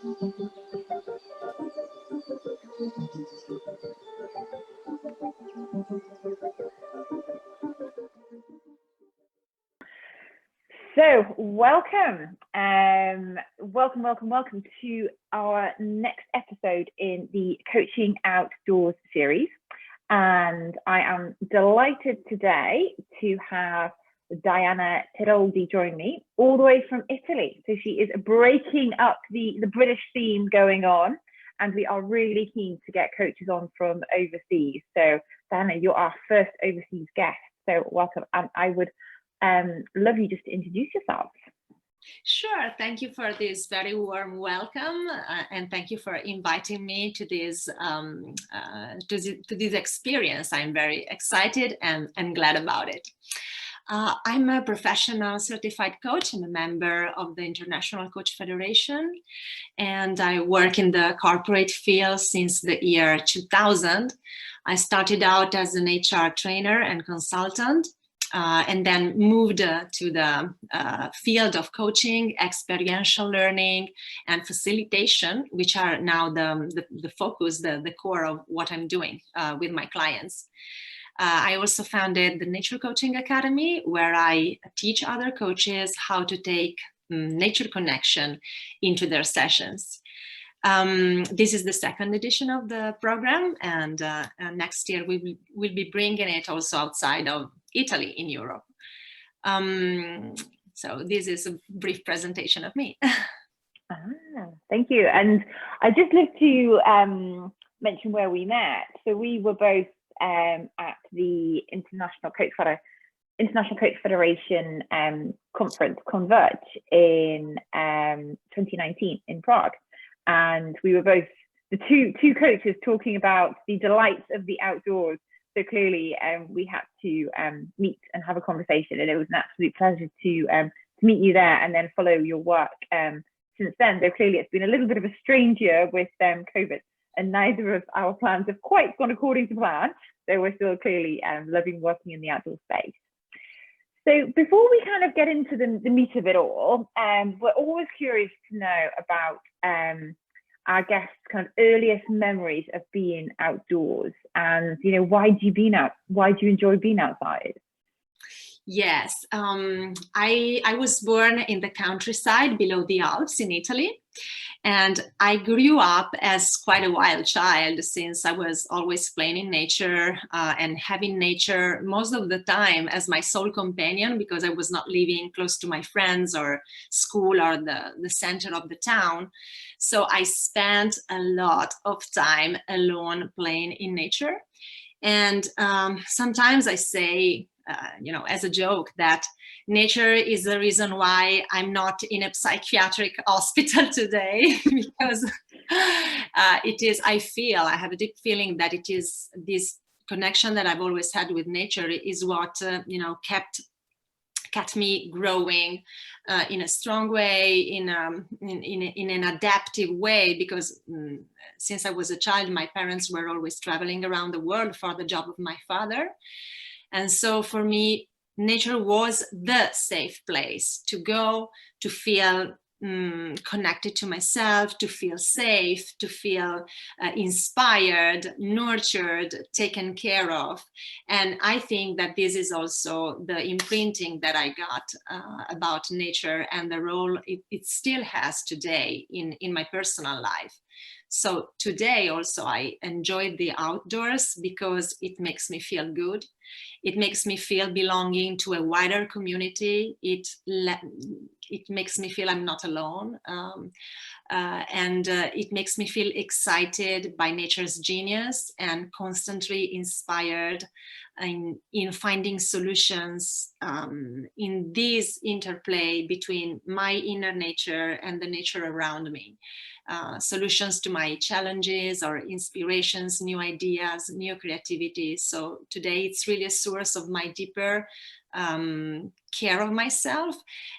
So welcome to our next episode in the Coaching Outdoors series. And I am delighted today to have Diana Tedoldi join me all the way from Italy. So she is breaking up the British theme going on, and we are really keen to get coaches on from overseas. So Diana, you're our first overseas guest. So welcome. And I would love you just to introduce yourself. Sure. Thank you for this very warm welcome, and thank you for inviting me to this experience. I'm very excited and glad about it. I'm a professional certified coach and a member of the International Coach Federation, and I work in the corporate field since the year 2000. I started out as an HR trainer and consultant, and then moved to the field of coaching, experiential learning, and facilitation, which are now the focus, the core of what I'm doing with my clients. I also founded the Nature Coaching Academy, where I teach other coaches how to take nature connection into their sessions. This is the second edition of the program, and next year we will be bringing it also outside of Italy in Europe. So this is a brief presentation of me. Thank you. And I just love to mention where we met. So we were both at the International Coach Federation conference, Converge, in 2019 in Prague. And we were both the two coaches talking about the delights of the outdoors. So clearly we had to meet and have a conversation, and it was an absolute pleasure to meet you there and then follow your work since then. Though clearly it's been a little bit of a strange year with COVID, and neither of our plans have quite gone according to plan. So we're still clearly loving working in the outdoor space. So before we kind of get into the meat of it all, we're always curious to know about our guests' kind of earliest memories of being outdoors, and why do you enjoy being outside? Yes, I was born in the countryside below the Alps in Italy, and I grew up as quite a wild child, since I was always playing in nature and having nature most of the time as my sole companion, because I was not living close to my friends or school or the center of the town. So I spent a lot of time alone playing in nature. And sometimes I say, as a joke, that nature is the reason why I'm not in a psychiatric hospital today, because I have a deep feeling that it is this connection that I've always had with nature is what, kept me growing in a strong way, in an adaptive way, because since I was a child, my parents were always traveling around the world for the job of my father. And so for me, nature was the safe place to go, to feel connected to myself, to feel safe, to feel inspired, nurtured, taken care of. And I think that this is also the imprinting that I got about nature and the role it still has today in my personal life. So today also I enjoy the outdoors because it makes me feel good. It makes me feel belonging to a wider community. It makes me feel I'm not alone. And it makes me feel excited by nature's genius and constantly inspired in finding solutions in this interplay between my inner nature and the nature around me. Solutions to my challenges or inspirations, new ideas, new creativity. So today it's really a source of my deeper care of myself,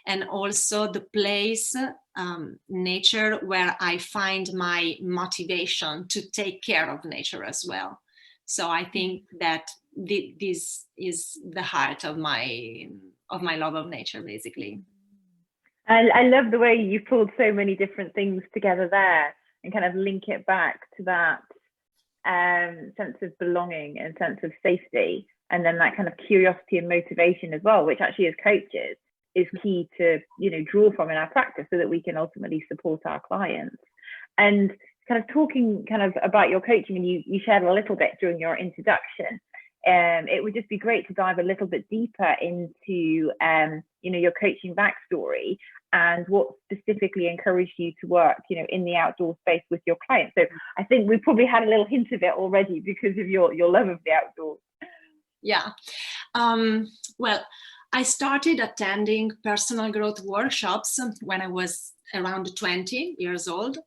and also the place, nature, where I find my motivation to take care of nature as well. So I think that this is the heart of my love of nature, basically. I love the way you pulled so many different things together there and kind of link it back to that sense of belonging and sense of safety, and then that kind of curiosity and motivation as well, which actually as coaches is key to, you know, draw from in our practice so that we can ultimately support our clients. And kind of talking kind of about your coaching, and you shared a little bit during your introduction, it would just be great to dive a little bit deeper into you know, your coaching backstory and what specifically encouraged you to work, you know, in the outdoor space with your clients. So I think we probably had a little hint of it already because of your love of the outdoors. Yeah. Well, I started attending personal growth workshops when I was around 20 years old.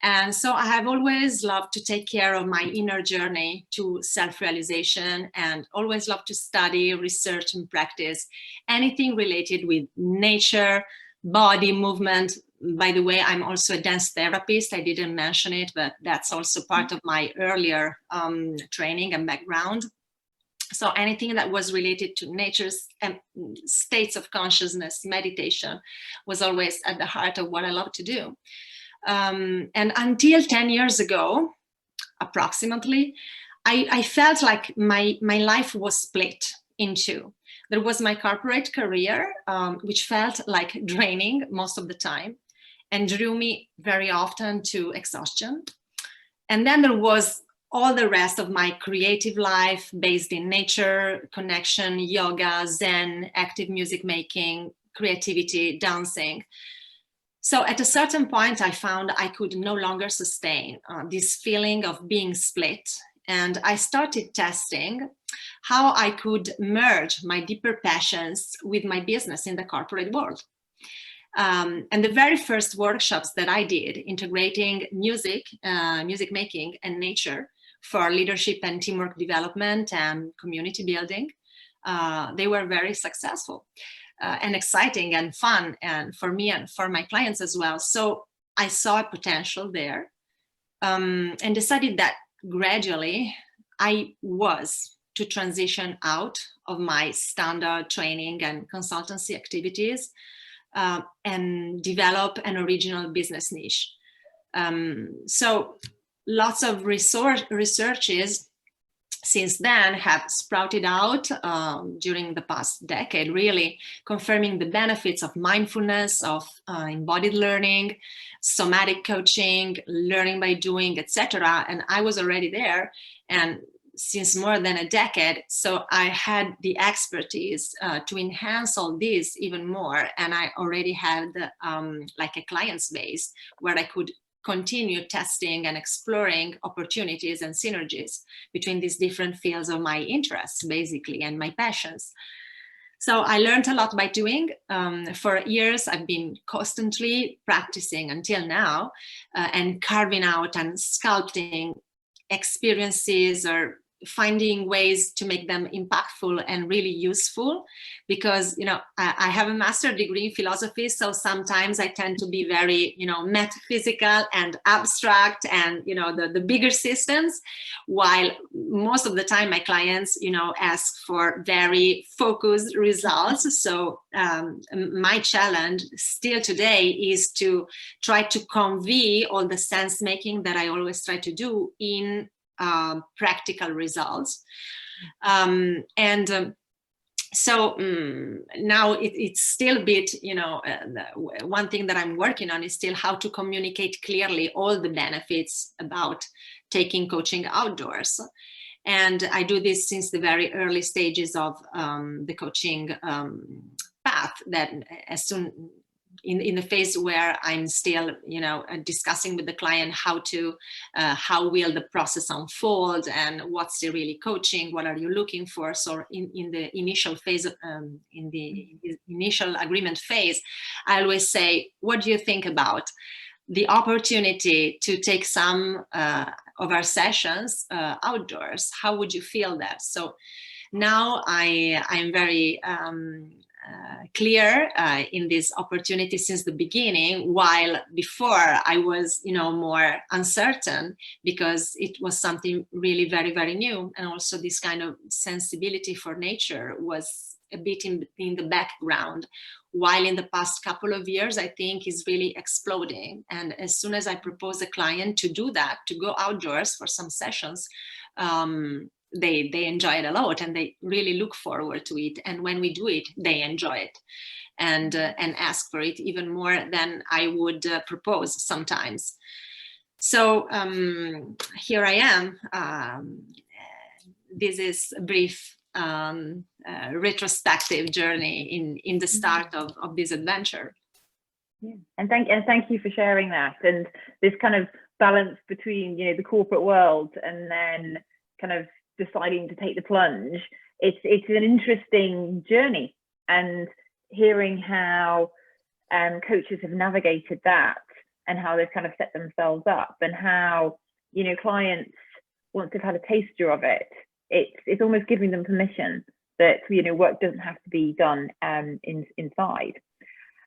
And so I have always loved to take care of my inner journey to self-realization, and always loved to study, research, and practice anything related with nature, body movement. By the way, I'm also a dance therapist. I didn't mention it, but that's also part of my earlier training and background. So anything that was related to nature's states of consciousness, meditation, was always at the heart of what I love to do. And until 10 years ago, approximately, I felt like my life was split in two. There was my corporate career, which felt like draining most of the time and drew me very often to exhaustion. And then there was all the rest of my creative life based in nature, connection, yoga, Zen, active music making, creativity, dancing. So at a certain point, I found I could no longer sustain this feeling of being split. And I started testing how I could merge my deeper passions with my business in the corporate world. And the very first workshops that I did, integrating music, music making, and nature for leadership and teamwork development and community building, they were very successful. And exciting and fun, and for me and for my clients as well. So I saw a potential there, and decided that gradually I was to transition out of my standard training and consultancy activities and develop an original business niche. So lots of researches since then have sprouted out during the past decade, really confirming the benefits of mindfulness, of embodied learning, somatic coaching, learning by doing, etc. And I was already there, and since more than a decade, so I had the expertise to enhance all this even more. And I already had like a client's base where I could continue testing and exploring opportunities and synergies between these different fields of my interests, basically, and my passions. So I learned a lot by doing. For years, I've been constantly practicing until now, and carving out and sculpting experiences, or finding ways to make them impactful and really useful. Because, you know, I have a master's degree in philosophy, so sometimes I tend to be very, you know, metaphysical and abstract and, you know, the bigger systems, while most of the time my clients, you know, ask for very focused results. So my challenge still today is to try to convey all the sense making that I always try to do in practical results. So now it's still a bit, you know, one thing that I'm working on is still how to communicate clearly all the benefits about taking coaching outdoors. And I do this since the very early stages of the coaching path, that as soon in the phase where I'm still, you know, discussing with the client how will the process unfold and what's the really coaching, what are you looking for. So in the initial phase, in the initial agreement phase, I always say, what do you think about the opportunity to take some of our sessions outdoors? How would you feel that? So now I'm very clear in this opportunity since the beginning, while before I was, you know, more uncertain, because it was something really very, very new. And also this kind of sensibility for nature was a bit in the background, while in the past couple of years, I think is really exploding. And as soon as I propose a client to do that, to go outdoors for some sessions, they enjoy it a lot, and they really look forward to it. And when we do it, they enjoy it and ask for it even more than I would propose sometimes. So here I am. This is a brief retrospective journey in the start of this adventure. Yeah. And thank you for sharing that, and this kind of balance between, you know, the corporate world and then kind of deciding to take the plunge. It's an interesting journey, and hearing how coaches have navigated that and how they've kind of set themselves up, and how, you know, clients, once they've had a taster of it, it's almost giving them permission that, you know, work doesn't have to be done inside.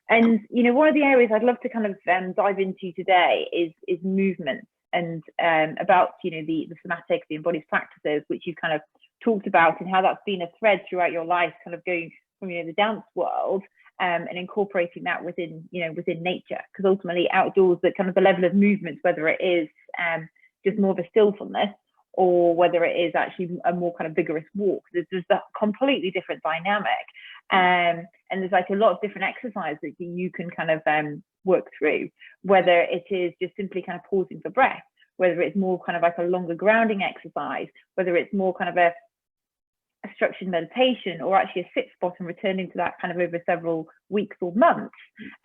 And, you know, one of the areas I'd love to kind of dive into today is movement, and about, you know, the somatic, the embodied practices, which you've kind of talked about, and how that's been a thread throughout your life, kind of going from, you know, the dance world and incorporating that within, you know, within nature, because ultimately outdoors, the kind of the level of movement, whether it is just more of a stillfulness, or whether it is actually a more kind of vigorous walk, there's a completely different dynamic. And there's like a lot of different exercises that you can kind of work through, whether it is just simply kind of pausing for breath, whether it's more kind of like a longer grounding exercise, whether it's more kind of a structured meditation, or actually a sit spot and returning to that kind of over several weeks or months.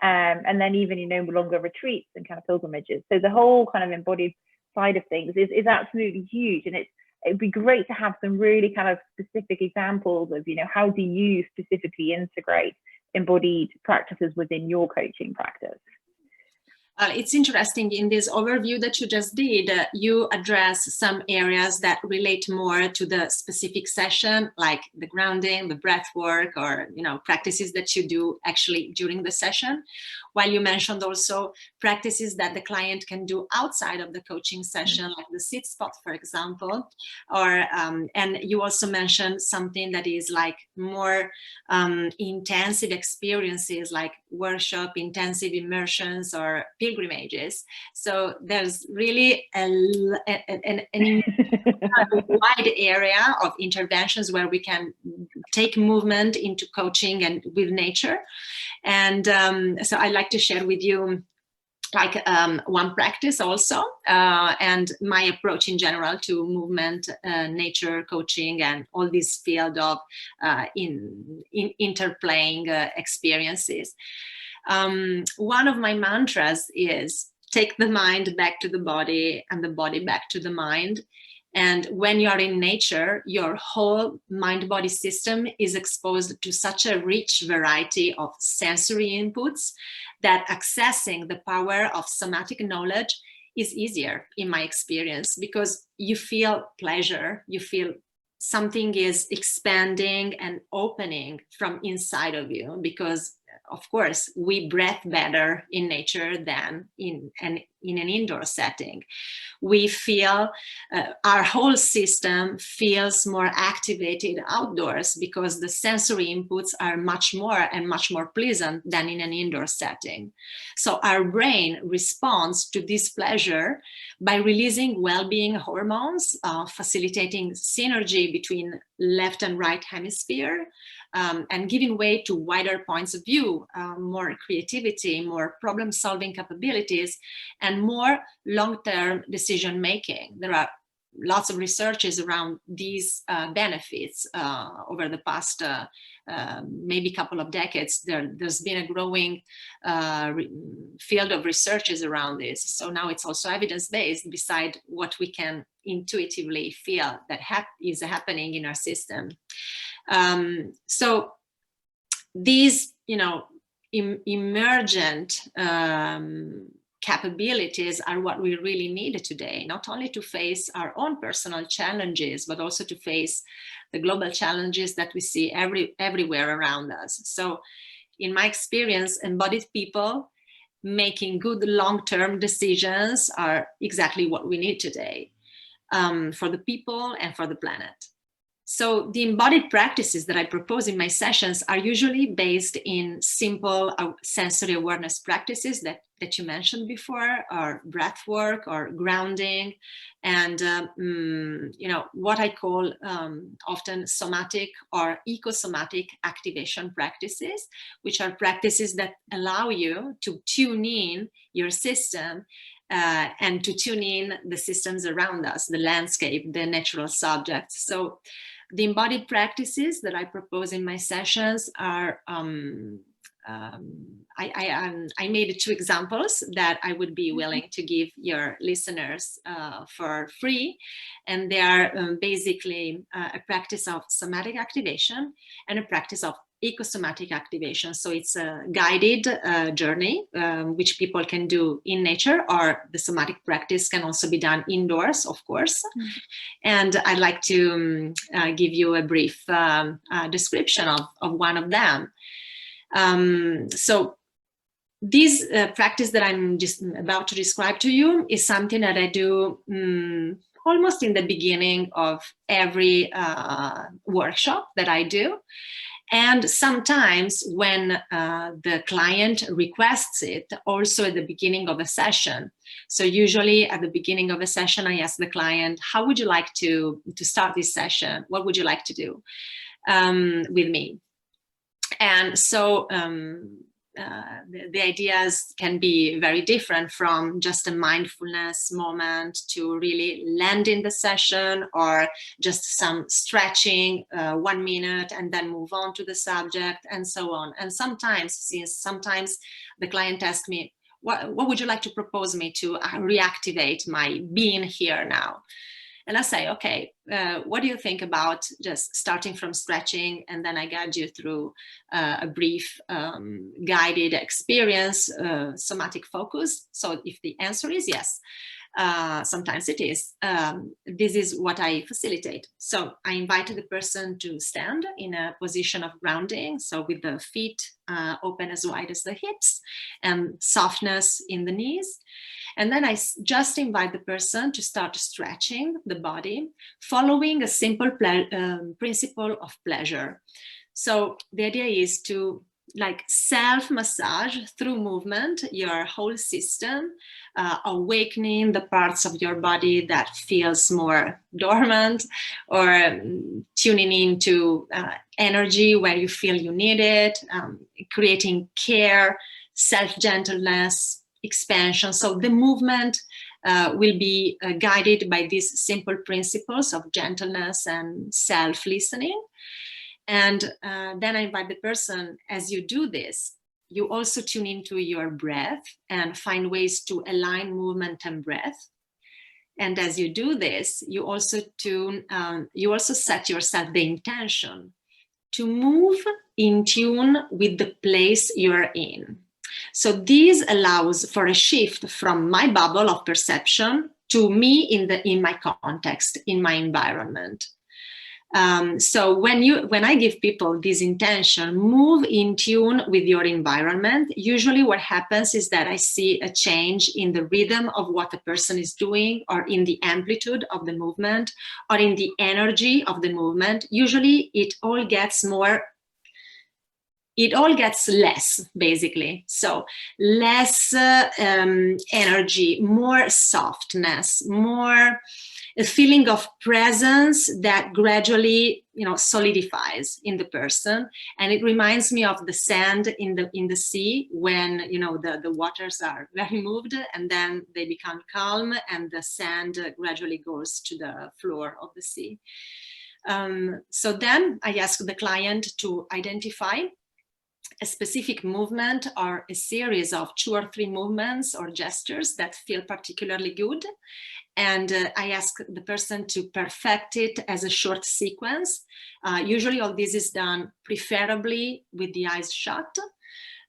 And then even, you know, longer retreats and kind of pilgrimages. So the whole kind of embodied side of things is absolutely huge. And it'd be great to have some really kind of specific examples of, you know, how do you specifically integrate embodied practices within your coaching practice? It's interesting, in this overview that you just did, you address some areas that relate more to the specific session, like the grounding, the breath work, or, you know, practices that you do actually during the session. While you mentioned also practices that the client can do outside of the coaching session, like the sit spot, for example, or and you also mentioned something that is like more intensive experiences, like workshop, intensive immersions, or pilgrimages. So there's really a wide area of interventions where we can take movement into coaching and with nature. And so I'd like to share with you like one practice also, and my approach in general to movement, nature, coaching, and all this field of interplaying experiences. One of my mantras is take the mind back to the body and the body back to the mind. And when you're in nature, your whole mind-body system is exposed to such a rich variety of sensory inputs that accessing the power of somatic knowledge is easier, in my experience, because you feel pleasure, you feel something is expanding and opening from inside of you, because of course, we breathe better in nature than in an indoor setting. We feel our whole system feels more activated outdoors because the sensory inputs are much more pleasant than in an indoor setting. So our brain responds to this pleasure by releasing well-being hormones, facilitating synergy between left and right hemisphere, and giving way to wider points of view, more creativity, more problem-solving capabilities, and more long-term decision-making. There are lots of researches around these benefits over the past maybe couple of decades. There's been a growing field of researches around this. So now it's also evidence-based, beside what we can intuitively feel that is happening in our system. So these, emergent capabilities are what we really need today, not only to face our own personal challenges, but also to face the global challenges that we see everywhere around us. So in my experience, embodied people making good long-term decisions are exactly what we need today, for the people and for the planet. So the embodied practices that I propose in my sessions are usually based in simple sensory awareness practices that you mentioned before, or breath work or grounding, and what I call often somatic or eco-somatic activation practices, which are practices that allow you to tune in your system and to tune in the systems around us, the landscape, the natural subjects. So the embodied practices that I propose in my sessions are, I made 2 examples that I would be willing to give your listeners for free. And they are basically a practice of somatic activation and a practice of eco-somatic activation. So it's a guided journey, which people can do in nature, or the somatic practice can also be done indoors, of course. Mm-hmm. And I'd like to give you a brief description of one of them. So this practice that I'm just about to describe to you is something that I do almost in the beginning of every workshop that I do. And sometimes when the client requests it, also at the beginning of a session. So usually at the beginning of a session, I ask the client, how would you like to start this session? What would you like to do with me? And so the ideas can be very different, from just a mindfulness moment to really land in the session, or just some stretching 1 minute and then move on to the subject, and so on. And sometimes the client asks me, what would you like to propose me to reactivate my being here now? And I say, okay, what do you think about just starting from stretching, and then I guide you through a brief guided experience, somatic focus? So if the answer is yes, sometimes it is, this is what I facilitate. So I invite the person to stand in a position of grounding, so with the feet open as wide as the hips and softness in the knees. And then I just invite the person to start stretching the body, following a simple principle of pleasure. So the idea is to self-massage through movement your whole system, awakening the parts of your body that feels more dormant, or tuning into energy where you feel you need it, creating care, self-gentleness, expansion. So the movement will be guided by these simple principles of gentleness and self-listening. And then I invite the person, as you do this, you also tune into your breath and find ways to align movement and breath. And as you do this, you also set yourself the intention to move in tune with the place you're in. So this allows for a shift from my bubble of perception to me in my context, in my environment. So when I give people this intention, move in tune with your environment, usually what happens is that I see a change in the rhythm of what the person is doing, or in the amplitude of the movement, or in the energy of the movement. Usually it all gets less, basically. So less energy, more softness, more a feeling of presence that gradually, solidifies in the person. And it reminds me of the sand in the sea, when, the waters are very moved, and then they become calm, and the sand gradually goes to the floor of the sea. So then I ask the client to identify a specific movement or a series of 2 or 3 movements or gestures that feel particularly good. And I ask the person to perfect it as a short sequence. Usually all this is done preferably with the eyes shut.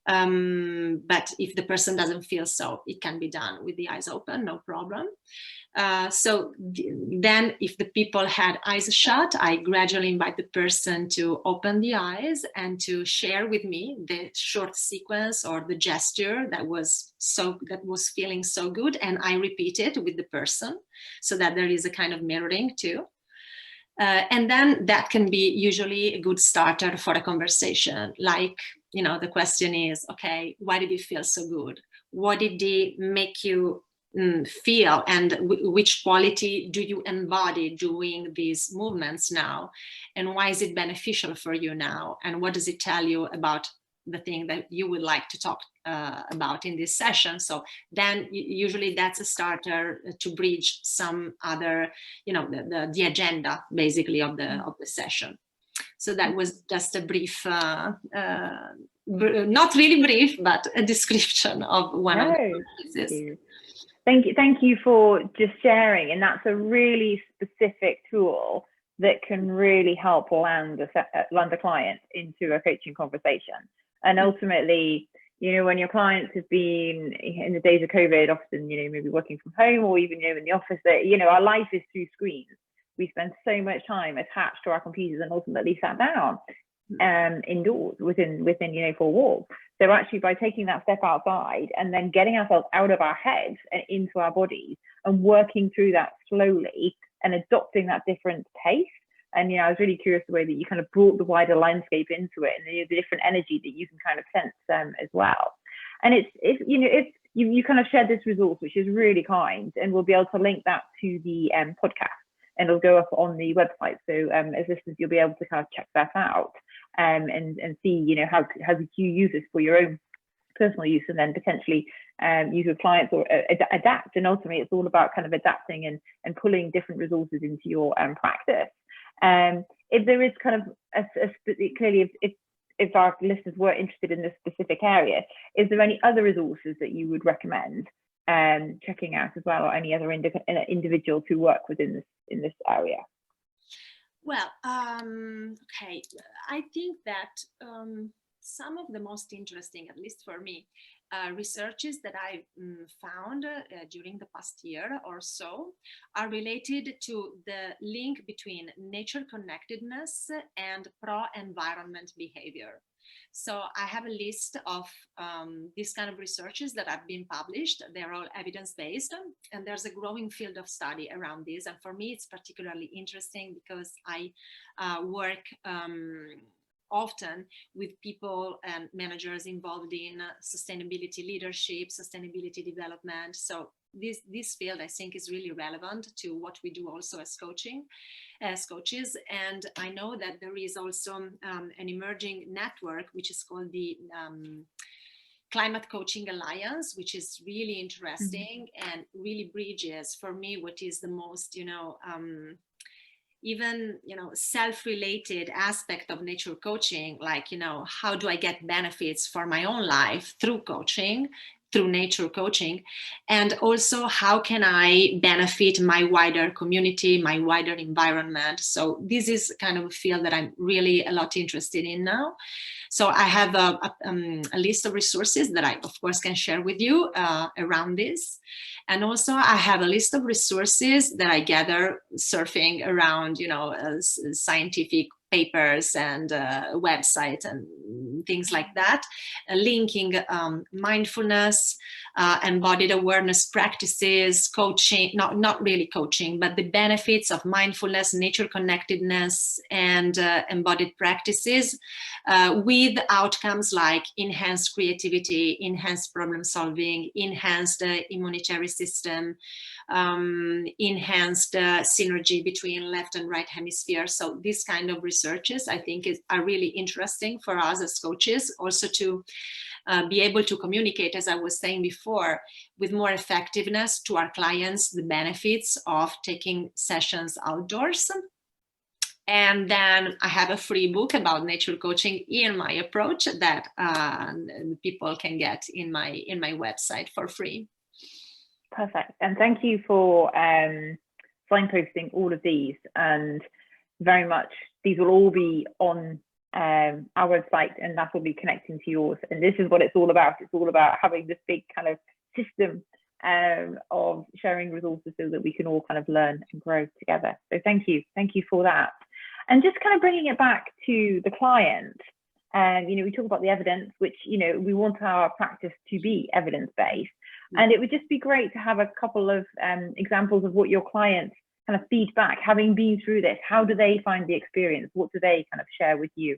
But if the person doesn't feel so, it can be done with the eyes open, no problem. So then if the people had eyes shut, I gradually invite the person to open the eyes and to share with me the short sequence or the gesture that was feeling so good, and I repeat it with the person, so that there is a kind of mirroring too. And then that can be usually a good starter for a conversation. Like, the question is, okay, why did you feel so good? What did it make you feel? And which quality do you embody doing these movements now? And why is it beneficial for you now? And what does it tell you about the thing that you would like to talk about in this session? So then usually that's a starter to bridge some other, the agenda basically of the session. So that was just a brief, not really brief, but a description of one of the practices. Thank you for just sharing. And that's a really specific tool that can really help land a client into a coaching conversation. And ultimately, when your clients have been in the days of COVID, often, maybe working from home or even, in the office, that, our life is through screens. We spend so much time attached to our computers and ultimately sat down indoors within four walls. So actually, by taking that step outside and then getting ourselves out of our heads and into our bodies and working through that slowly and adopting that different pace. And I was really curious the way that you kind of brought the wider landscape into it and the different energy that you can kind of sense as well. And if you kind of shared this resource, which is really kind, and we'll be able to link that to the podcast, and it'll go up on the website. So as listeners, you'll be able to kind of check that out and see, how you use this for your own personal use, and then potentially use with clients or adapt. And ultimately, it's all about kind of adapting and pulling different resources into your practice. If there is kind of clearly, if our listeners were interested in this specific area, is there any other resources that you would recommend checking out as well, or any other individuals who work within this area? Well, okay, I think that some of the most interesting, at least for me, researches that I found during the past year or so are related to the link between nature connectedness and pro-environment behavior. So I have a list of these kind of researches that have been published. They're all evidence-based, and there's a growing field of study around this. And for me, it's particularly interesting because I work often with people and managers involved in sustainability leadership, sustainability development. So this field, I think, is really relevant to what we do also as coaches. And I know that there is also an emerging network, which is called the Climate Coaching Alliance, which is really interesting and really bridges for me what is the most, even self-related aspect of nature coaching, like how do I get benefits for my own life through coaching, through nature coaching, and also how can I benefit my wider community, my wider environment. So this is kind of a field that I'm really a lot interested in now. So I have a list of resources that I, of course, can share with you around this. And also I have a list of resources that I gather surfing around, scientific papers and websites and things like that, linking mindfulness, embodied awareness practices, coaching, not really coaching, but the benefits of mindfulness, nature connectedness, and embodied practices with outcomes like enhanced creativity, enhanced problem solving, enhanced immunitary system, enhanced synergy between left and right hemisphere. So these kind of researches, I think, are really interesting for us as coaches, also to be able to communicate, as I was saying before, with more effectiveness to our clients, the benefits of taking sessions outdoors. And then I have a free book about nature coaching in my approach that people can get in my website for free. Perfect. And thank you for signposting all of these, and very much these will all be on our website, and that will be connecting to yours. And this is what it's all about. It's all about having this big kind of system of sharing resources so that we can all kind of learn and grow together. So thank you for that. And just kind of bringing it back to the client, we talk about the evidence, which, we want our practice to be evidence-based. And it would just be great to have a couple of examples of what your clients kind of feedback, having been through this? How do they find the experience? What do they kind of share with you?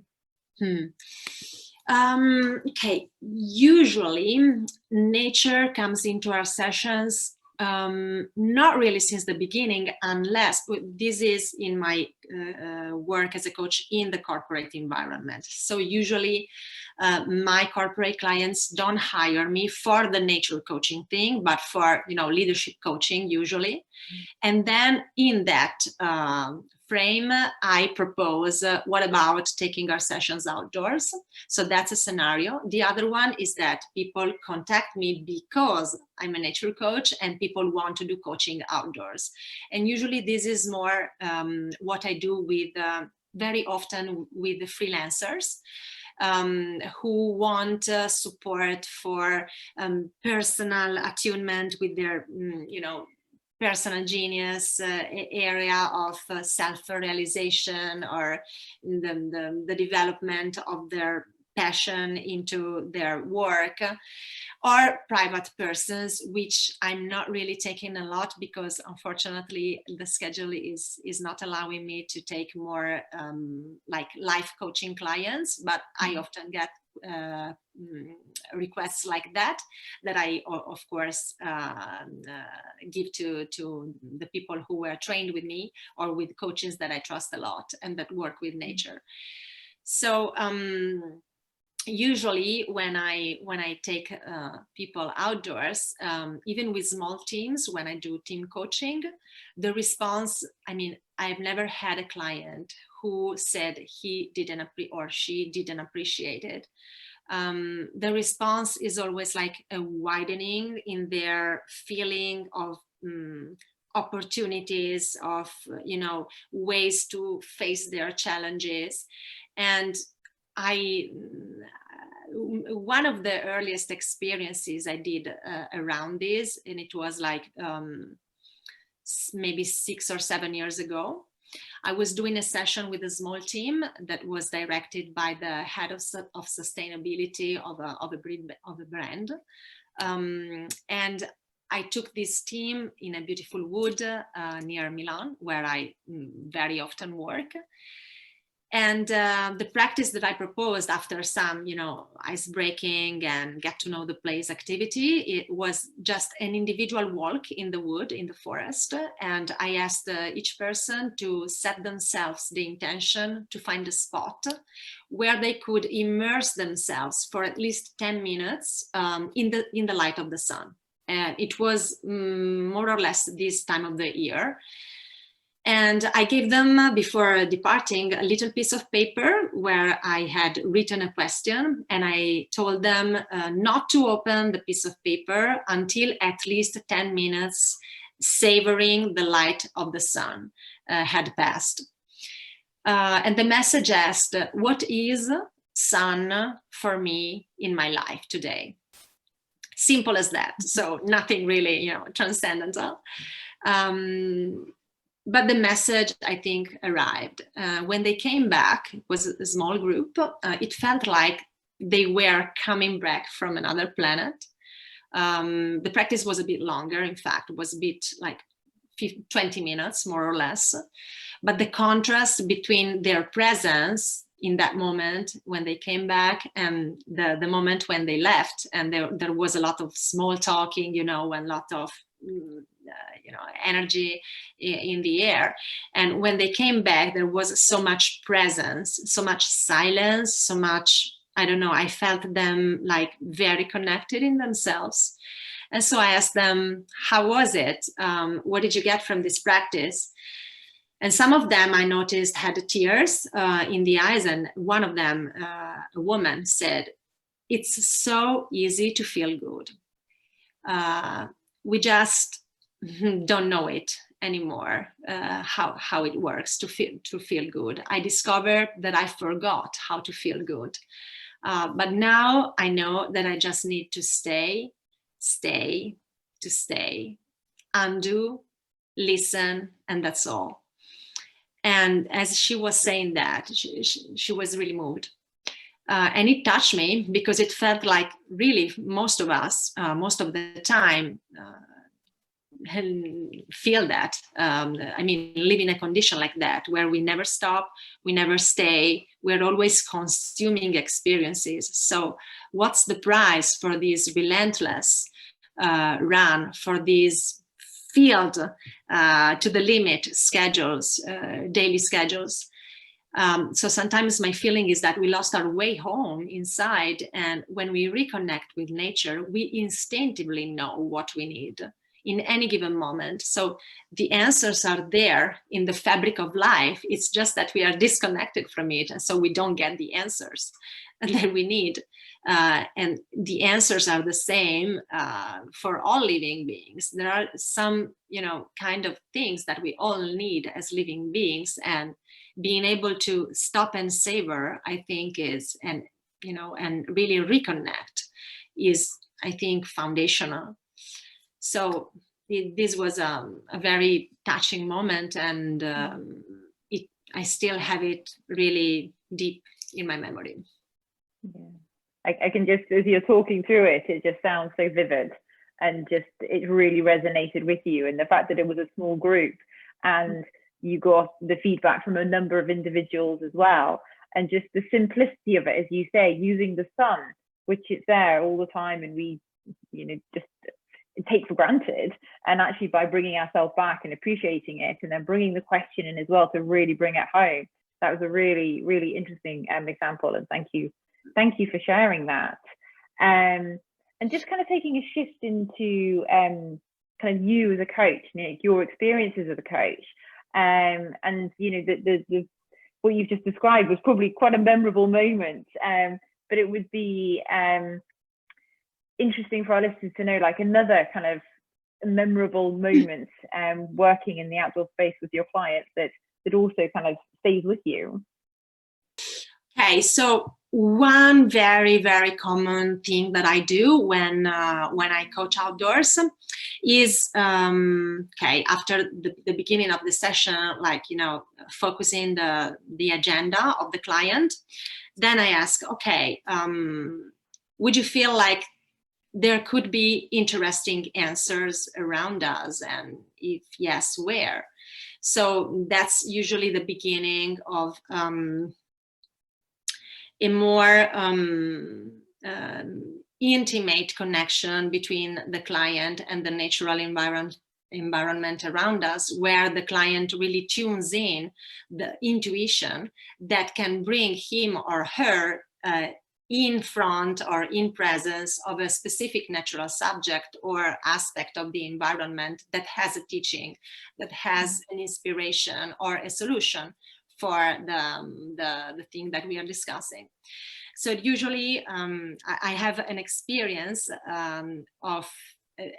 Okay, usually nature comes into our sessions not really since the beginning, unless this is in my work as a coach in the corporate environment. So usually my corporate clients don't hire me for the nature coaching thing, but for, you know, leadership coaching usually. And then in that frame, I propose, what about taking our sessions outdoors? So that's a scenario. The other one is that people contact me because I'm a nature coach and people want to do coaching outdoors. And usually this is more what I do with, very often with the freelancers. Who want support for personal attunement with their, you know, personal genius area of self-realization, or the development of their passion into their work, or private persons, which I'm not really taking a lot because unfortunately the schedule is not allowing me to take more like life coaching clients, but I often get requests like that I of course give to the people who were trained with me or with coaches that I trust a lot and that work with nature. So usually when I take people outdoors, even with small teams, when I do team coaching, the response, I mean, I've never had a client who said he didn't or she didn't appreciate it. The response is always like a widening in their feeling of opportunities, of, you know, ways to face their challenges. And one of the earliest experiences I did around this, and it was like maybe 6 or 7 years ago, I was doing a session with a small team that was directed by the head of sustainability of a brand. And I took this team in a beautiful wood near Milan, where I very often work. And the practice that I proposed after some, you know, ice breaking and get to know the place activity, it was just an individual walk in the wood, in the forest. And I asked each person to set themselves the intention to find a spot where they could immerse themselves for at least 10 minutes in the light of the sun. And it was more or less this time of the year. And I gave them, before departing, a little piece of paper where I had written a question, and I told them not to open the piece of paper until at least 10 minutes savoring the light of the sun had passed. And the message asked, what is sun for me in my life today? Simple as that. So nothing really, you know, transcendental. But the message, I think, arrived. When they came back, it was a small group. It felt like they were coming back from another planet. The practice was a bit longer. In fact, it was a bit like 20 minutes, more or less. But the contrast between their presence in that moment when they came back and the moment when they left, and there was a lot of small talking, you know, and a lot of you know, energy in the air. And when they came back, there was so much presence, so much silence, so much, I don't know, I felt them like very connected in themselves. And so I asked them, how was it? What did you get from this practice? And some of them I noticed had tears in the eyes. And one of them, a woman, said, it's so easy to feel good. We just don't know it anymore, how it works to feel good. I discovered that I forgot how to feel good. But now I know that I just need to stay, undo, listen, and that's all. And as she was saying that, she was really moved. And it touched me because it felt like really most of us, most of the time, feel that. I mean, live in a condition like that, where we never stop, we never stay, we're always consuming experiences. So what's the price for this relentless run, for these field to the limit schedules, daily schedules? So sometimes my feeling is that we lost our way home inside, and when we reconnect with nature, we instinctively know what we need in any given moment. So the answers are there in the fabric of life. It's just that we are disconnected from it, and so we don't get the answers that we need. And the answers are the same for all living beings. There are some, kind of things that we all need as living beings, and being able to stop and savor, I think, and really reconnect is, I think, foundational. So this was a very touching moment, and I still have it really deep in my memory. Yeah. I can just, as you're talking through it, it just sounds so vivid, and just it really resonated with you. And the fact that it was a small group, and you got the feedback from a number of individuals as well, and just the simplicity of it, as you say, using the sun, which is there all the time, and we, just take for granted, and actually by bringing ourselves back and appreciating it, and then bringing the question in as well to really bring it home. That was a really, really interesting example, and thank you for sharing that. And just kind of taking a shift into kind of you as a coach, your experiences as a coach, and the what you've just described was probably quite a memorable moment, but it would be interesting for our listeners to know, like, another kind of memorable moment working in the outdoor space with your clients that also kind of stays with you. Okay, so one very, very common thing that I do when I coach outdoors is, after the beginning of the session, focusing the agenda of the client, then I ask, okay, would you feel like there could be interesting answers around us? And if yes, where? So that's usually the beginning of a more intimate connection between the client and the natural environment around us, where the client really tunes in the intuition that can bring him or her in front or in presence of a specific natural subject or aspect of the environment that has a teaching, that has an inspiration or a solution for the thing that we are discussing. So usually I have an experience of,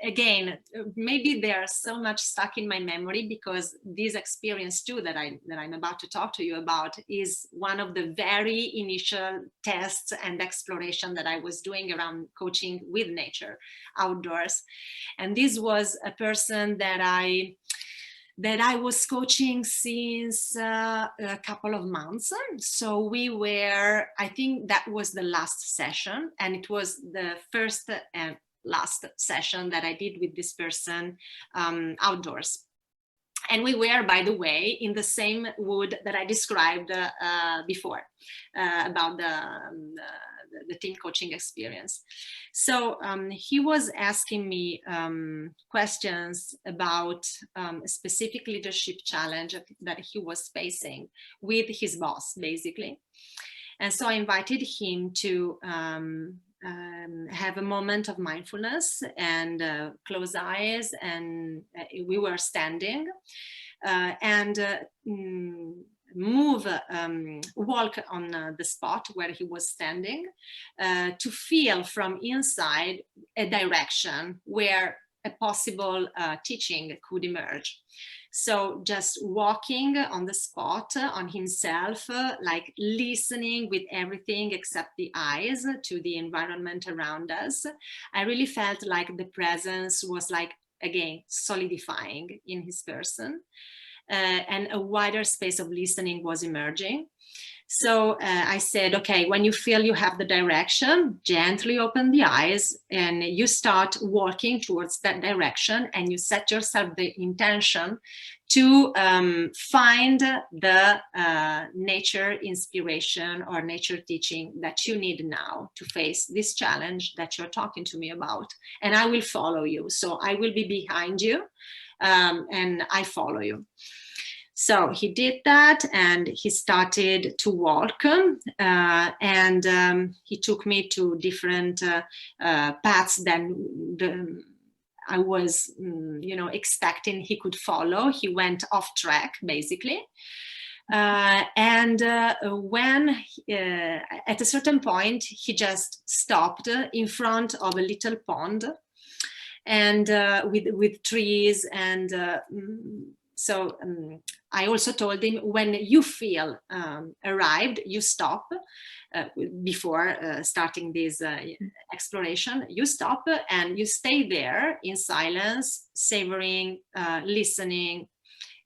again, maybe they are so much stuck in my memory because this experience too that I'm about to talk to you about is one of the very initial tests and exploration that I was doing around coaching with nature outdoors. And this was a person that I was coaching since a couple of months. So we were, I think that was the last session, and it was the first and last session that I did with this person outdoors. And we were, by the way, in the same wood that I described before about the team coaching experience. So he was asking me questions about a specific leadership challenge that he was facing with his boss, basically. And so I invited him to have a moment of mindfulness and close eyes, and we were standing and walk on the spot where he was standing to feel from inside a direction where a possible teaching could emerge. So just walking on the spot on himself, like listening with everything except the eyes to the environment around us. I really felt like the presence was like, again, solidifying in his person, and a wider space of listening was emerging. So I said, okay, when you feel you have the direction, gently open the eyes and you start walking towards that direction, and you set yourself the intention to find the nature inspiration or nature teaching that you need now to face this challenge that you're talking to me about. And I will follow you. So I will be behind you and I follow you. So he did that, and he started to walk, and he took me to different paths than I was, expecting he could follow. He went off track, basically. And when at a certain point, he just stopped in front of a little pond, and with trees and so I also told him, when you feel arrived, you stop before starting this exploration. You stop and you stay there in silence, savoring, listening,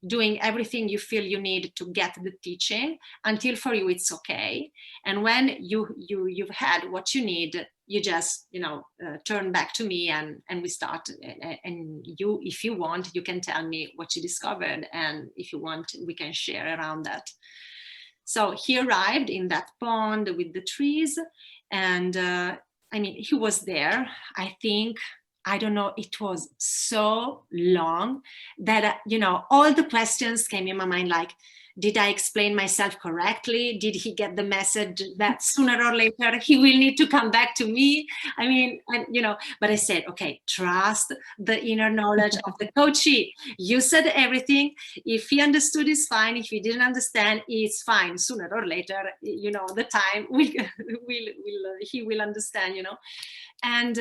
doing everything you feel you need to get the teaching until for you it's okay. And when you've had what you need, you just turn back to me and we start. And you, if you want, you can tell me what you discovered, and if you want, we can share around that. So he arrived in that pond with the trees, and he was there, I don't know, it was so long that, all the questions came in my mind, like, did I explain myself correctly? Did he get the message that sooner or later he will need to come back to me? But I said, okay, trust the inner knowledge of the coachee. You said everything. If he understood, it's fine. If he didn't understand, it's fine. Sooner or later, the time he will understand, And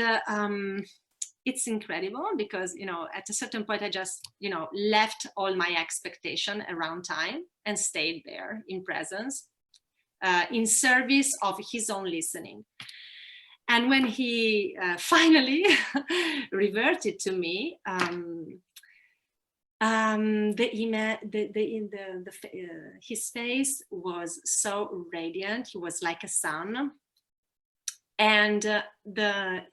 it's incredible because, at a certain point, I just, left all my expectation around time and stayed there in presence, in service of his own listening. And when he finally reverted to me, his face was so radiant. He was like a sun. And the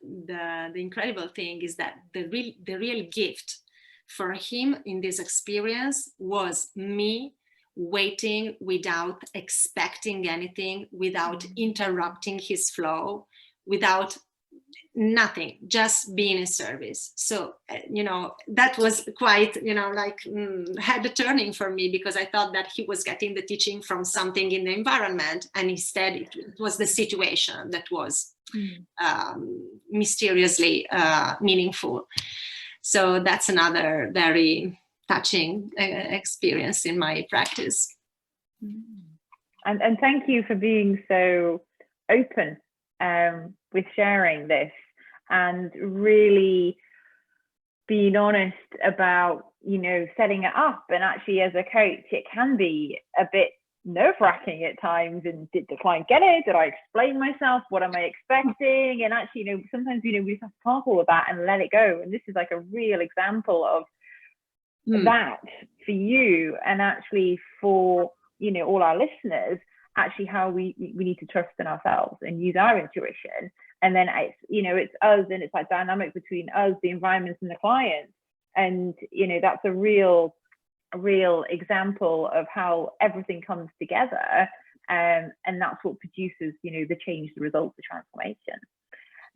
incredible thing is that the real gift for him in this experience was me waiting without expecting anything, without interrupting his flow, without nothing, just being in service. So, that was quite, had a turning for me, because I thought that he was getting the teaching from something in the environment, and instead it was the situation that was mysteriously meaningful. So that's another very touching experience in my practice. And thank you for being so open with sharing this, and really being honest about, setting it up. And actually, as a coach, it can be a bit nerve-wracking at times. And did the client get it? Did I explain myself? What am I expecting? And actually, sometimes, we just have to park all of that and let it go. And this is like a real example of that for you, and actually for, all our listeners, actually how we need to trust in ourselves and use our intuition. And then it's us, and it's like dynamic between us, the environments, and the clients. And that's a real example of how everything comes together, and that's what produces the change, the results, the transformation.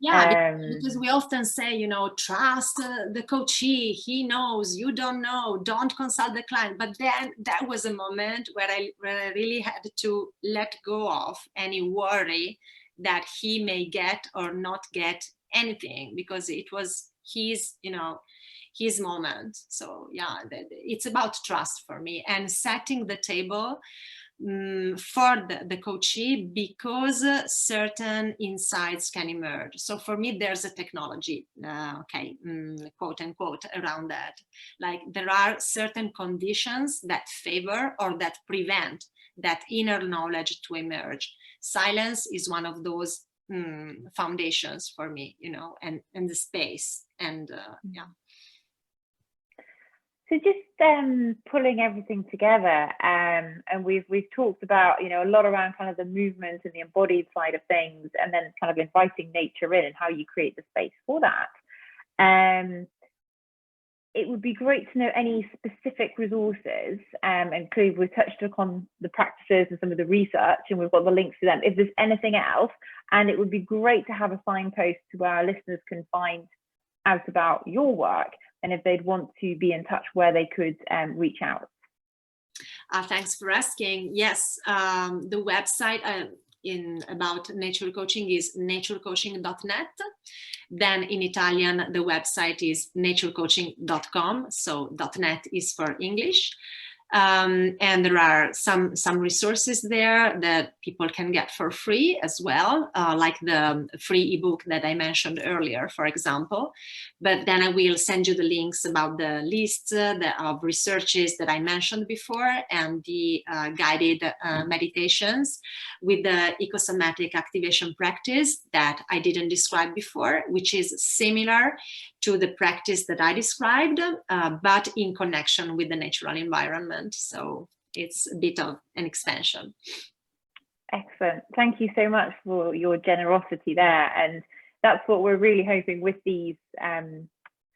Yeah, because we often say, trust the coachee, he knows, you don't know, don't consult the client. But then that was a moment where I really had to let go of any worry that he may get or not get anything, because it was his moment. So yeah, it's about trust for me, and setting the table for the coachee, because certain insights can emerge. So for me, there's a technology, quote unquote, around that. Like, there are certain conditions that favor or that prevent that inner knowledge to emerge. Silence is one of those foundations for me, and the space, and yeah. So just pulling everything together, and we've talked about, you know, a lot around kind of the movement and the embodied side of things, and then kind of inviting nature in and how you create the space for that. It would be great to know any specific resources, and clearly we've touched upon the practices and some of the research, and we've got the links to them. If there's anything else, and it would be great to have a signpost to where our listeners can find out about your work, and if they'd want to be in touch, where they could reach out. Thanks for asking. Yes, the website about nature coaching is naturecoaching.net. Then in Italian, the website is naturecoaching.com. So .net is for English. And there are some resources there that people can get for free as well, like the free ebook that I mentioned earlier, for example. But then I will send you the links about the list of researches that I mentioned before, and the guided meditations with the eco-somatic activation practice that I didn't describe before, which is similar to the practice that I described, but in connection with the natural environment. So it's a bit of an expansion. Excellent. Thank you so much for your generosity there. And that's what we're really hoping with these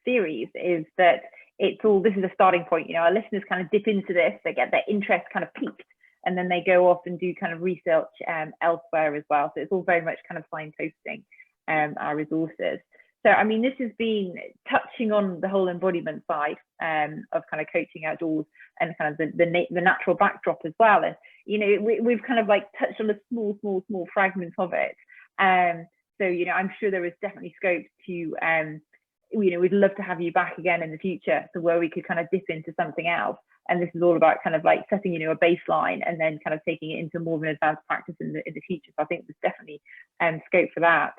series, is that this is a starting point. You know, our listeners kind of dip into this, they get their interest kind of piqued, and then they go off and do kind of research elsewhere as well. So it's all very much kind of signposting our resources. So, I mean, this has been touching on the whole embodiment side of kind of coaching outdoors, and kind of the natural backdrop as well. And, you know, we've kind of like touched on a small fragment of it. So, you know, I'm sure there is definitely scope to, you know, we'd love to have you back again in the future, so where we could kind of dip into something else. And this is all about kind of like setting, you know, a baseline, and then kind of taking it into more of an advanced practice in the future. So I think there's definitely scope for that.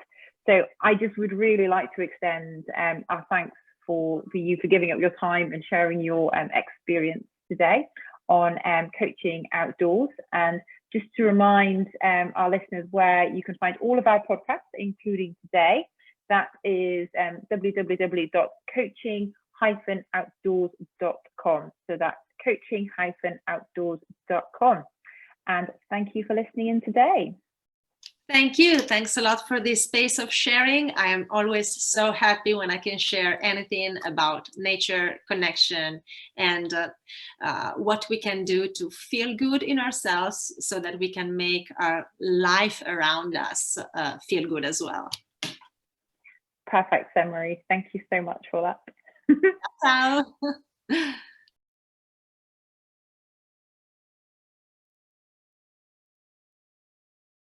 So I just would really like to extend our thanks for you for giving up your time and sharing your experience today on coaching outdoors. And just to remind our listeners where you can find all of our podcasts, including today, that is www.coaching-outdoors.com. So that's coaching-outdoors.com. And thank you for listening in today. Thank you. Thanks a lot for this space of sharing. I am always so happy when I can share anything about nature, connection, and what we can do to feel good in ourselves, so that we can make our life around us feel good as well. Perfect, Marie. Thank you so much for that. Ciao.